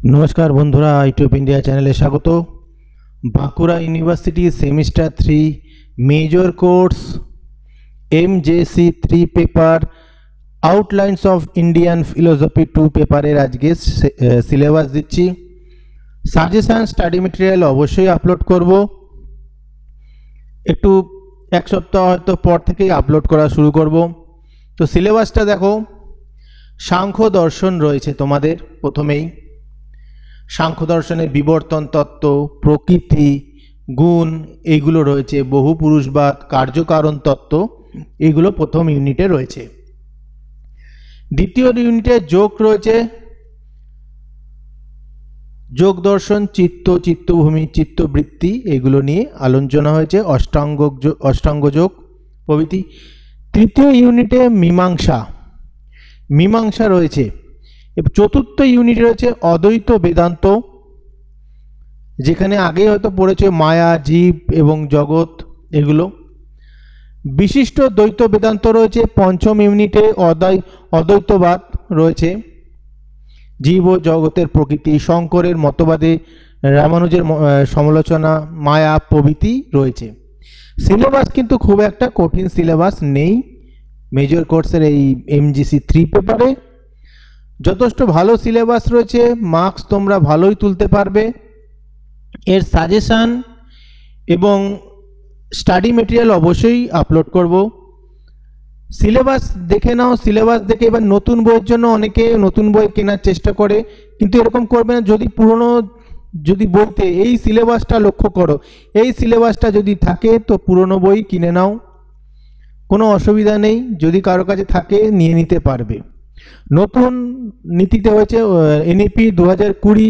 नमस्कार बंधुरा YouTube India चैनले स्वागत। Bankura university semester 3 major course MJC 3 paper outlines of Indian philosophy 2 paper आज के सिलेबास दिच्छी। सजेशन स्टाडी मटेरियल अवश्य अपलोड करब, एकटू एक सप्ताह हयतो पर थेके अपलोड करा शुरू करब। तो सिलेबासटा देखो, सांख्य दर्शन रयेछे तोमादेर प्रथमेई। सांख्य दर्शने विवर्तन तत्व, प्रकृति, गुण एगुलो रयेछे, बहुपुरुषवाद, कार्यकारण तत्व एगुलो प्रथम यूनिटे रयेछे। द्वितीय यूनिटे जोग रयेछे, जोग दर्शन, चित्त, चित्तभूमि, चित्तवृत्ति एगुलो निये आलोचना हयेछे, अष्टांग जोग प्रभृति। तृतीय यूनिटे मीमांसा, मीमांसा रयेछे। चतुर्थ यूनिट रयेछे अद्वैत वेदांत, जेखाने आगे हयतो पड़ेछे माया, जीव एवं जगत एगुलो। विशिष्ट द्वैत वेदांत रयेछे पंचम यूनिटे। अद्वैतवाद रयेछे, जीव ओ जगतेर प्रकृति, शंकरेर मतबादे रामानुजेर समालोचना, माया प्रभृति रयेछे। सिलेबास किन्तु खूब एकटा कठिन सिलेबास नेই मेजर कोर्सेर এই MGC 3 पेपारे। যথেষ্ট ভালো সিলেবাস রয়েছে, মার্কস তোমরা ভালোই তুলতে পারবে। এর সাজেশন এবং স্টাডি মেটেরিয়াল অবশ্যই আপলোড করব। সিলেবাস দেখে নাও, সিলেবাস দেখে এবার নতুন বইয়ের জন্য অনেকে নতুন বই কেনার চেষ্টা করে, কিন্তু এরকম করবে না। যদি পুরনো যদি বইতে এই সিলেবাসটা লক্ষ্য করো, এই সিলেবাসটা যদি থাকে তো পুরনো বই কিনে নাও, কোনো অসুবিধা নেই। যদি কারো কাছে থাকে নিয়ে নিতে পারবে। নতুন নীতিতে হয়েছে NEP 2020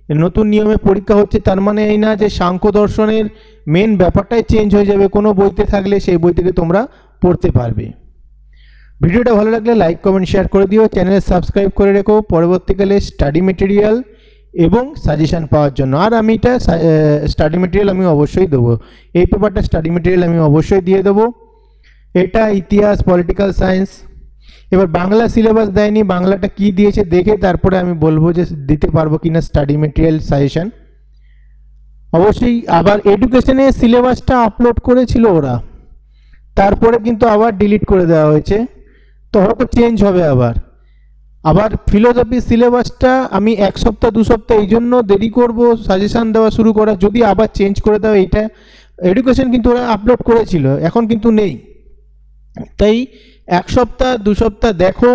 নতুন নিয়মে পরীক্ষা হচ্ছে, তার মানে এই না যে সাংখ্য দর্শনের মেন ব্যাপারটাই চেঞ্জ হয়ে যাবে। কোনো বইতে থাকলে সেই বই থেকে তোমরা পড়তে পারবে। ভিডিওটা ভালো লাগলে লাইক কমেন্ট শেয়ার করে দিও, চ্যানেল সাবস্ক্রাইব করে রেখো পরবর্তীকালে স্টাডি মেটেরিয়াল এবং সাজেশন পাওয়ার জন্য। আর আমি এটা স্টাডি মেটেরিয়াল আমি অবশ্যই দেবো, এই পেপারটা স্টাডি মেটেরিয়াল আমি অবশ্যই দিয়ে দেবো। এটা ইতিহাস, পলিটিক্যাল সায়েন্স। এবার বাংলা সিলেবাস দেয়নি, বাংলাটা কি দিয়েছে দেখে তারপরে আমি বলবো যে দিতে পারবো কিনা স্টাডি মেটেরিয়াল সাজেশন। অবশ্যই আবার এডুকেশনের সিলেবাসটা আপলোড করেছিল ওরা, তারপরে কিন্তু আবার ডিলিট করে দেওয়া হয়েছে, তো হয়তো চেঞ্জ হবে আবার ফিলোসফি সিলেবাসটা আমি এক সপ্তাহ দু সপ্তাহ এই জন্য দেরি করব সাজেশন দেওয়া শুরু করা, যদি আবার চেঞ্জ করে দেওয়া। এইটা এডুকেশন কিন্তু ওরা আপলোড করেছিল, এখন কিন্তু নেই। তাই এক সপ্তাহ দু সপ্তাহ দেখো,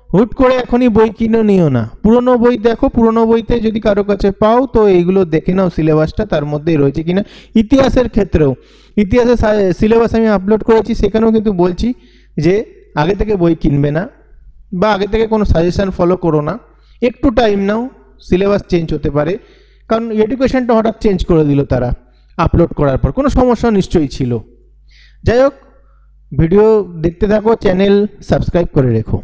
হুট করে এখনই বই কিনে নিও না, পুরনো বই দেখো। পুরনো বইতে যদি কারো কাছে পাও তো এইগুলো দেখে নাও সিলেবাসটা তার মধ্যেই রয়েছে কিনা। ইতিহাসের ক্ষেত্রেও ইতিহাসের সিলেবাস আমি আপলোড করেছি, সেখানেও কিন্তু বলছি যে আগে থেকে বই কিনবে না বা আগে থেকে কোনো সাজেশন ফলো করো না, একটু টাইম নাও, সিলেবাস চেঞ্জ হতে পারে। কারণ এডুকেশনটা হঠাৎ চেঞ্জ করে দিল তারা আপলোড করার পর, কোনো সমস্যা নিশ্চয়ই ছিল। যাই হোক, ভিডিও দেখতে থাকো, চ্যানেল সাবস্ক্রাইব করে রেখো।